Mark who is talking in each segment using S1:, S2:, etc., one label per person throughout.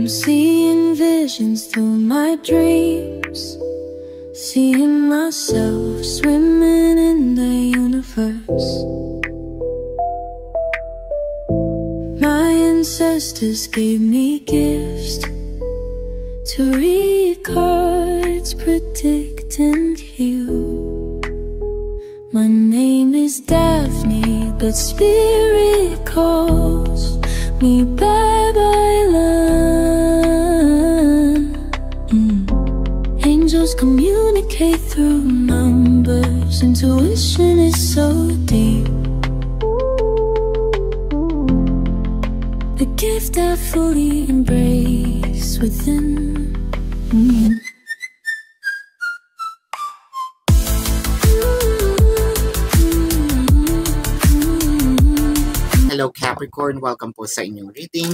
S1: I'm seeing visions through my dreams, seeing myself swimming in the universe. My ancestors gave me gifts to read cards, predict and heal. My name is Daphne, but spirit calls me bye-bye love. Angels communicate through numbers. Intuition is so deep. The gift I fully embrace within.
S2: Hello Capricorn, welcome po sa inyong reading.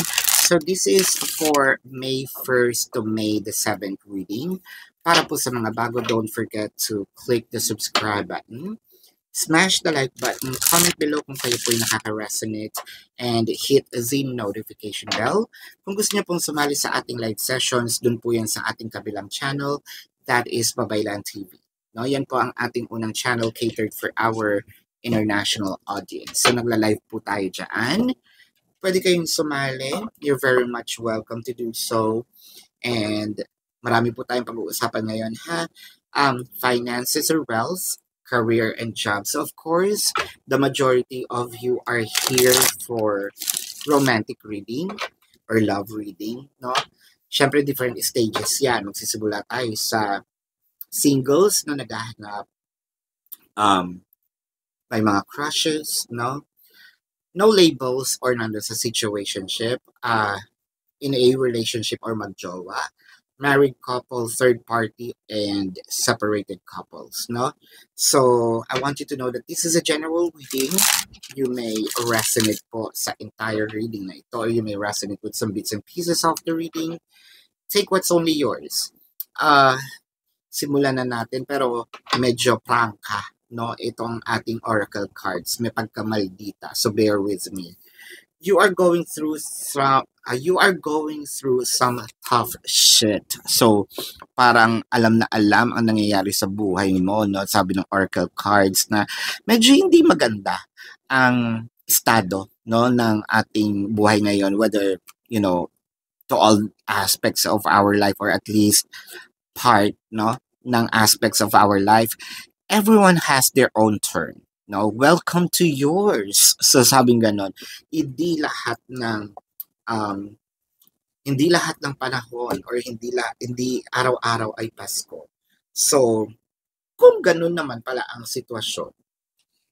S2: So this is for May 1st to May the 7th reading. Para po sa mga bago, don't forget to click the subscribe button, smash the like button, comment below kung kayo po ay nakaka-resonate, and hit the notification bell. Kung gusto niyo pong sumali sa ating live sessions, dun po yan sa ating kabilang channel, that is Babaylan TV. No, yan po ang ating unang channel catered for our international audience. So nagla-live po tayo dyan. Pwede kayong sumali. You're very much welcome to do so. And marami po tayong pag-uusapan ngayon, ha? Finances or wealth, career and jobs. So of course, the majority of you are here for romantic reading or love reading, no? Siyempre, different stages yan. Magsisimula tayo sa singles na naghahanap may mga crushes, no? No labels or nandun sa situationship, in a relationship or magjowa, married couple, third party, and separated couples, no? So, I want you to know that this is a general reading. You may resonate po sa entire reading na ito, or you may resonate with some bits and pieces of the reading. Take what's only yours. Simulan na natin, pero medyo prangka, no, itong ating oracle cards. May pagkamaldita, so bear with me. You are going through some tough shit. So parang alam na alam ang nangyayari sa buhay mo, no? Sabi ng oracle cards na medyo hindi maganda ang estado, no, ng ating buhay ngayon, whether, you know, to all aspects of our life or at least part, no, ng aspects of our life. Everyone has their own turn. No, welcome to yours. So sabing ganon, hindi lahat ng panahon or hindi araw-araw ay Pasko. So kung ganon naman pala ang sitwasyon,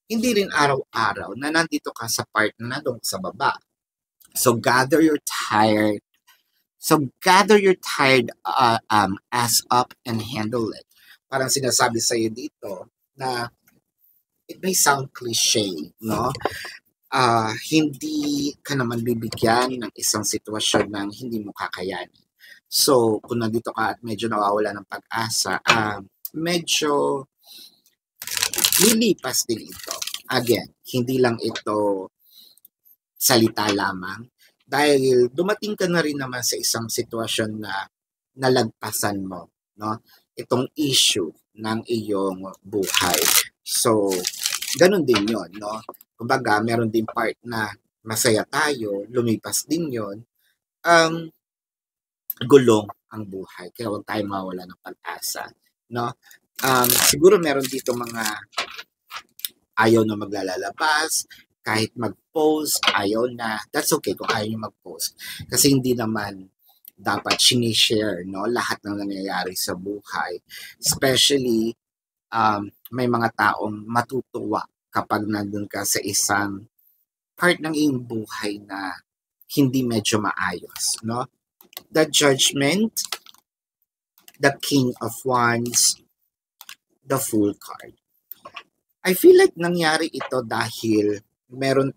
S2: hindi rin araw-araw na nandito ka sa part na nandun sa baba. So gather your tired ass up and handle it. Parang sinasabi sa iyo dito na it may sound cliche, no? Hindi ka naman bibigyan ng isang sitwasyon ng hindi mo kakayanin. So, kung nandito ka at medyo nawawala ng pag-asa, medyo lilipas din ito. Again, hindi lang ito salita lamang, dahil dumating ka na rin naman sa isang sitwasyon na nalagpasan mo, no? Itong issue ng iyong buhay. So, ganun din yon, no? Kumbaga, meron din part na masaya tayo, lumipas din yon. Gulong ang buhay, kaya huwag tayo mawala ng pag-asa, no? Siguro meron dito mga ayaw na maglalabas, kahit mag-post, ayaw na. That's okay kung ayaw nyo mag-post. Kasi hindi naman dapat sinishare, no, lahat ng nangyayari sa buhay. Especially, may mga taong matutuwa kapag nandun ka sa isang part ng iyong buhay na hindi medyo maayos, no? The Judgment, the King of Wands, the Fool card. I feel like nangyari ito dahil meron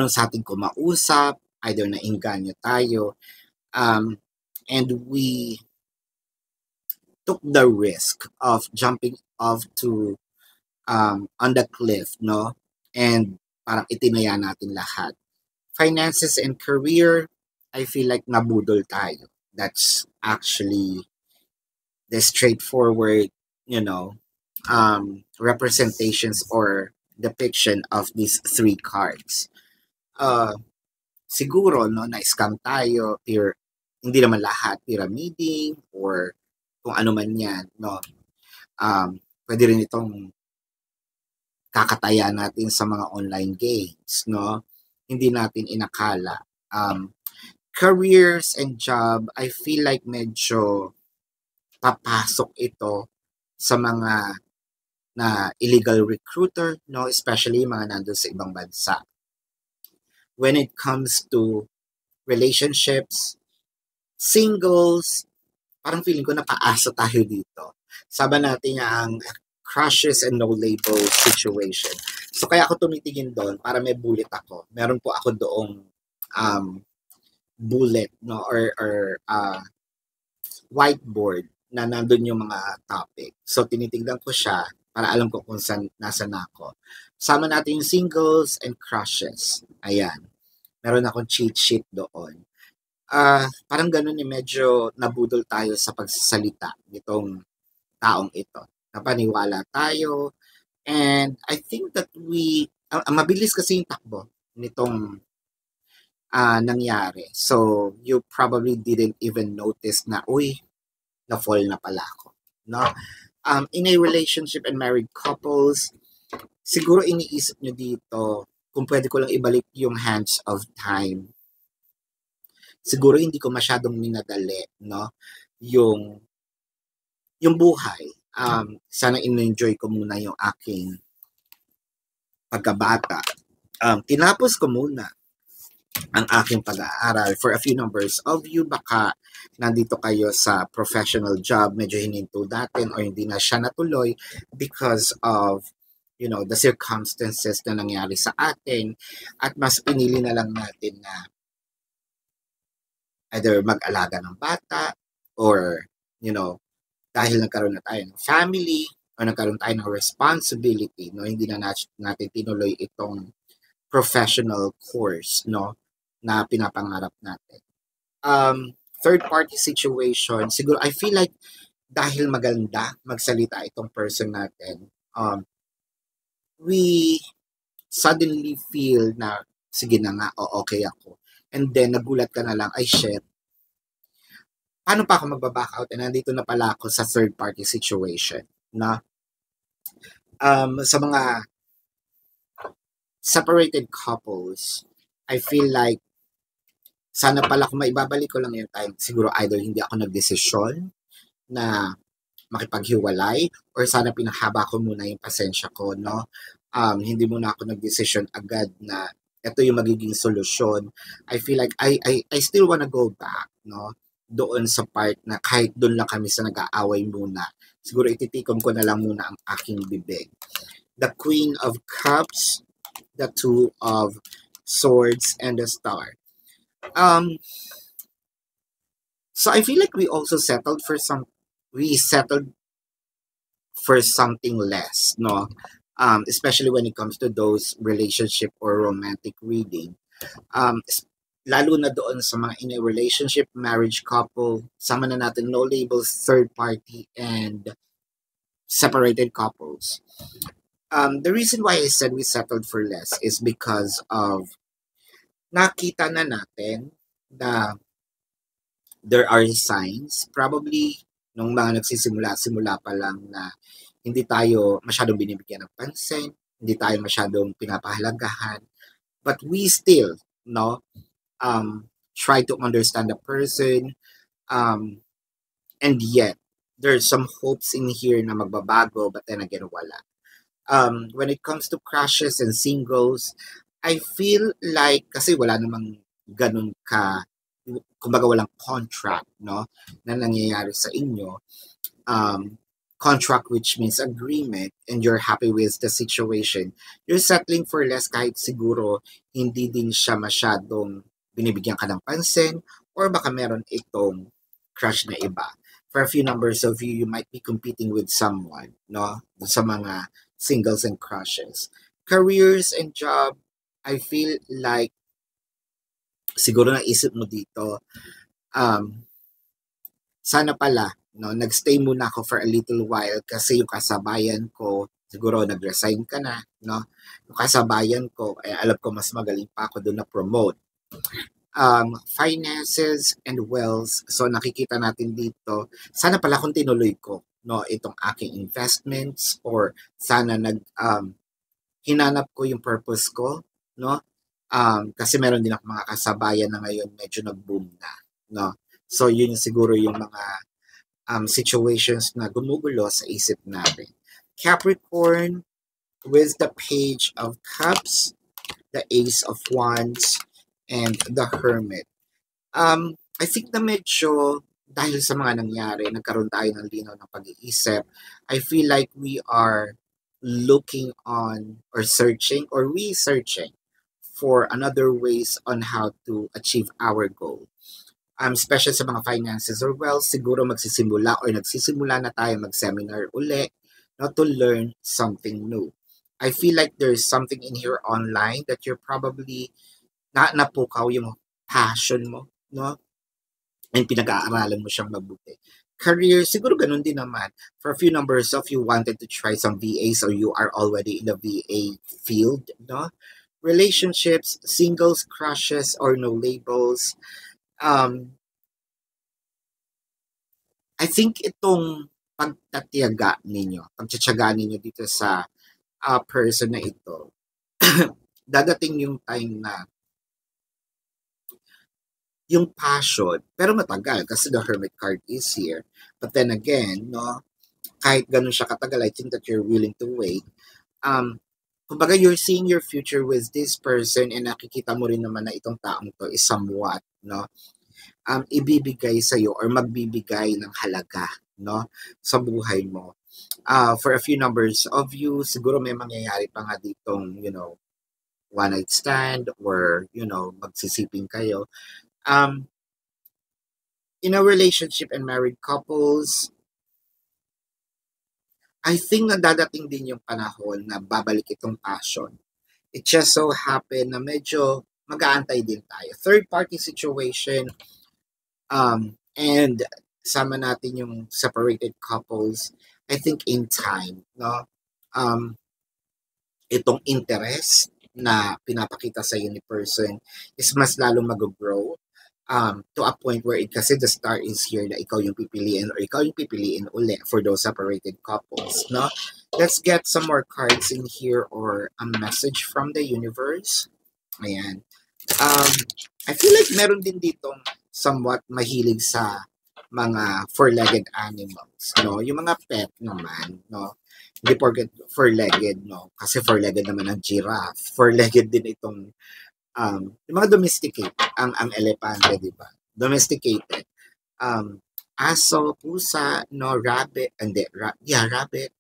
S2: sa ating kumausap, either nainganyo tayo, and we took the risk of jumping off to on the cliff, no? And parang itinaya natin lahat. Finances and career, I feel like nabudol tayo. That's actually the straightforward, you know, representations or depiction of these three cards. Uh, Siguro, no, na-scam tayo, hindi naman lahat pyramiding or kung ano man yan, no. Pwede rin itong kakataya natin sa mga online games, no? Hindi natin inakala. Careers and job, I feel like medyo papasok ito sa mga na illegal recruiter, no? Especially mga nandun sa ibang bansa. When it comes to relationships, singles, parang feeling ko napaasa tayo dito. Sabi natin ang crushes and no label situation. So kaya ako tumitingin doon para may bullet ako. Meron po ako doong bullet, no, or whiteboard na nandun yung mga topic. So tinitignan ko siya para alam ko kung nasa na ako. Sama natin yung singles and crushes. Ayan. Meron akong cheat sheet doon. Parang ganun medyo nabudol tayo sa pagsasalita nitong taong ito. Napaniwala tayo. And I think that mabilis kasi yung takbo nitong nangyari. So, you probably didn't even notice na, uy, na-fall na pala ako. No? In a relationship and married couples, siguro iniisip nyo dito kung pwede ko lang ibalik yung hands of time. Siguro hindi ko masyadong minadali, no? Yung buhay. Sana in-enjoy ko muna yung aking pagkabata. Tinapos ko muna ang aking pag-aaral. For a few numbers of you, baka nandito kayo sa professional job, medyo hininto natin or hindi na siya natuloy because of, you know, the circumstances na nangyari sa atin at mas pinili na lang natin na either mag-alaga ng bata or, you know, dahil nagkaroon na tayo ng family o nagkaroon tayo ng responsibility, no, hindi na natin tinuloy itong professional course, no, na pinapangarap natin. Third party situation, siguro I feel like dahil maganda magsalita itong person natin, we suddenly feel na sige na nga, okay ako. And then nagulat ka na lang, ay shit, paano pa ako magbaback out? And nandito na pala ako sa third party situation na sa mga separated couples, I feel like sana pala kung maibabalik ko lang yung time, siguro either hindi ako nagdesisyon na makipaghiwalay or sana pinahaba ko muna yung pasensya ko, no? Hindi muna ako nagdesisyon agad na ito yung magiging solusyon. I feel like I still wanna go back, no? Doon sa part na kahit doon lang kami sa nag-aaway muna, siguro ititikom ko na lang muna ang aking bibig. The Queen of Cups, the Two of Swords, and the Star. So I feel like we settled for something less, no? Especially when it comes to those relationship or romantic reading. Lalo na doon sa mga in a relationship, marriage couple, sama na natin no labels, third party, and separated couples. The reason why I said we settled for less is because of nakita na natin na there are signs, probably nung mga simula pa lang na hindi tayo masyadong binibigyan ng pansin, hindi tayo masyadong pinapahalagahan, but we still, no, try to understand the person, and yet there's some hopes in here na magbabago, but then again wala. When it comes to crushes and singles, I feel like kasi wala namang ganun kumbaga walang contract, no, na nangyayari sa inyo. Contract, which means agreement, and you're happy with the situation. You're settling for less kahit siguro hindi din siya masyadong binibigyan ka ng pansin or baka meron itong crush na iba. For a few numbers of you might be competing with someone, no, sa mga singles and crushes. Careers and job, I feel like siguro naisip mo dito, um, sana pala, no, nagstay muna ako for a little while kasi yung kasabayan ko, siguro nag-resign ka na, no? Yung kasabayan ko, alam ko mas magaling pa ako doon na promote. Finances and wealth. So nakikita natin dito, sana pala kung tinuloy ko, no, itong aking investments or sana hinanap ko yung purpose ko, no? Kasi meron din ako mga kasabayan na ngayon medyo nag-boom na, no? So yun siguro yung mga situations na gumugulo sa isip natin. Capricorn with the Page of Cups, the Ace of Wands, and the Hermit. I think na medyo dahil sa mga nangyari, nagkaroon tayo ng linaw ng pag-iisip. I feel like we are looking on or searching or researching for another ways on how to achieve our goal. Special sa mga finances or wealth, siguro magsisimula or nagsisimula na tayo mag-seminar uli, no, to learn something new. I feel like there's something in here online that you're probably napukaw yung passion mo, no? And pinag-aaralan mo siyang mabuti. Career, siguro ganun din naman. For a few numbers of you wanted to try some VAs or you are already in the VA field, no? Relationships, singles, crushes, or no labels. I think itong pagtatiyaga ninyo, pagtsatsaga ninyo dito sa person na ito, dadating yung time na yung passion, pero matagal kasi the Hermit card is here. But then again, no, kahit ganun siya katagal, I think that you're willing to wait. Kumbaga, you're seeing your future with this person and nakikita mo rin naman na itong taong to is somewhat, no, ibibigay sa'yo or magbibigay ng halaga, no, sa buhay mo. For a few numbers of you, siguro may mangyayari pa nga ditong, one night stand or, magsisiping kayo. In a relationship and married couples, I think na dadating din yung panahon na babalik itong passion. It just so happen na medyo mag-aantay din tayo. Third party situation, and sama natin yung separated couples, I think in time, no? Itong interest na pinapakita sa ni person is mas lalong mag-grow to a point where kasi the star is here na ikaw yung pipiliin or ikaw yung pipiliin uli for those separated couples, no? Let's get some more cards in here or a message from the universe. Ayan. I feel like meron din ditong somewhat mahilig sa mga four-legged animals, no? Yung mga pet naman, no? Hindi porket four-legged, no? Kasi four-legged naman ang giraffe. Four-legged din itong yung mga domesticated, ang elepante, di ba? Domesticated. Aso, pusa, no, rabbit, hindi, rabbit.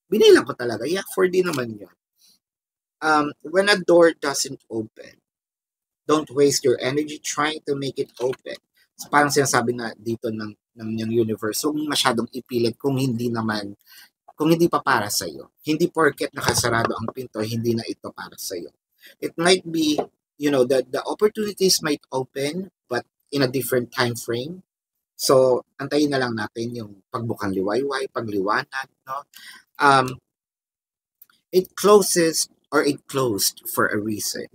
S2: Binilang ko talaga. Yeah, 4D naman yun. When a door doesn't open, don't waste your energy trying to make it open. So, parang sinasabi na dito ng universe, so masyadong ipilit kung hindi pa para sa'yo. Hindi porket nakasarado ang pinto, hindi na ito para sa'yo. It might be, the opportunities might open, but in a different time frame. So, antayin na lang natin yung pagbukang liwayway, pagliwanag, no? It closes or it closed for a reason.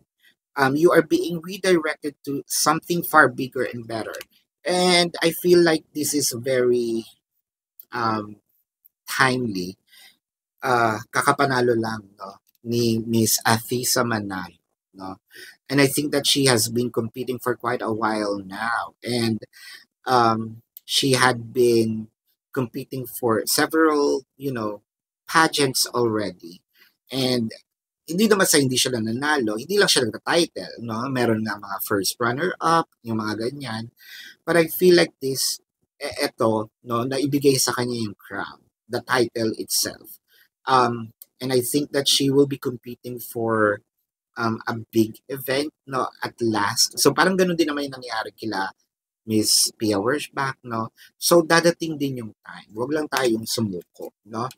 S2: You are being redirected to something far bigger and better. And I feel like this is very timely. Kakapanalo lang, no, ni Miss Athisa Manalo, no? And I think that she has been competing for quite a while now. And she had been competing for several, pageants already. And hindi naman sa hindi siya nanalo, hindi lang siya nagka-title, no? Meron nga mga first runner-up, yung mga ganyan. But I feel like eto, no, naibigay sa kanya yung crown, the title itself. And I think that she will be competing for a big event, no, at last. So parang ganun din naman yung nangyari kila Miss Pia Wershbach, no? So dadating din yung time. Huwag lang tayong sumuko, no?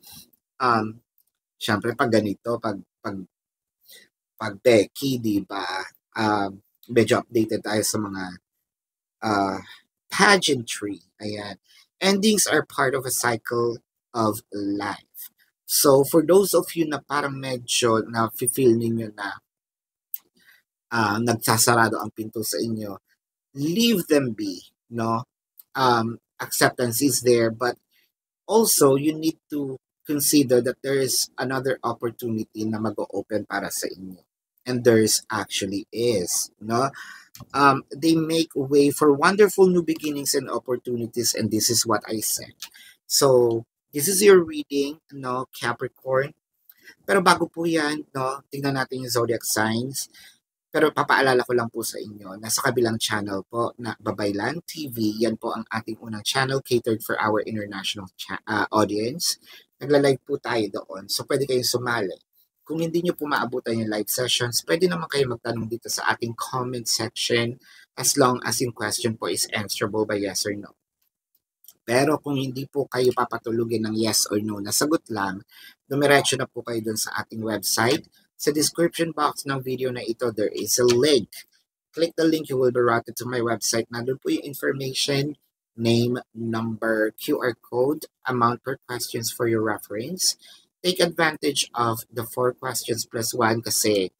S2: Syempre pag ganito, pag Becky, di ba? medyo updated tayo sa mga uh, pageantry. Ayan. Endings are part of a cycle of life. So, for those of you na parang medyo na feel ninyo na nagsasarado ang pinto sa inyo, leave them be, no? Acceptance is there, but also you need to consider that there is another opportunity na mag-open para sa inyo. And there's actually is, no? They make way for wonderful new beginnings and opportunities, and this is what I said. So, this is your reading, no, Capricorn. Pero bago po yan, no, tingnan natin yung zodiac signs. Pero papaalala ko lang po sa inyo, nasa kabilang channel po na Babaylan TV, yan po ang ating unang channel catered for our international audience. Nagla-live po tayo doon, so pwede kayong sumali. Kung hindi nyo po maabutan yung live sessions, pwede naman kayo magtanong dito sa ating comment section as long as yung question po is answerable by yes or no. Pero kung hindi po kayo papatulugin ng yes or no na sagot lang, dumiretso na po kayo dun sa ating website. Sa description box ng video na ito, there is a link. Click the link, you will be routed to my website. Nandun po yung information, name, number, QR code, amount per questions for your reference. Take advantage of the 4 questions plus 1 kasi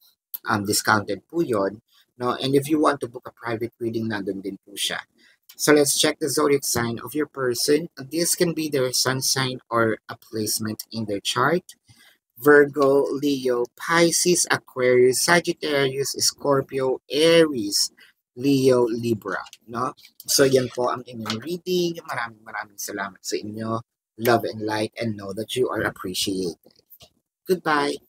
S2: discounted po yun. No? And if you want to book a private reading, nandun din po siya. So let's check the zodiac sign of your person. This can be their sun sign or a placement in their chart. Virgo, Leo, Pisces, Aquarius, Sagittarius, Scorpio, Aries, Leo, Libra. No? So yan po ang inyong reading. Maraming salamat sa inyo. Love and light and know that you are appreciated. Goodbye.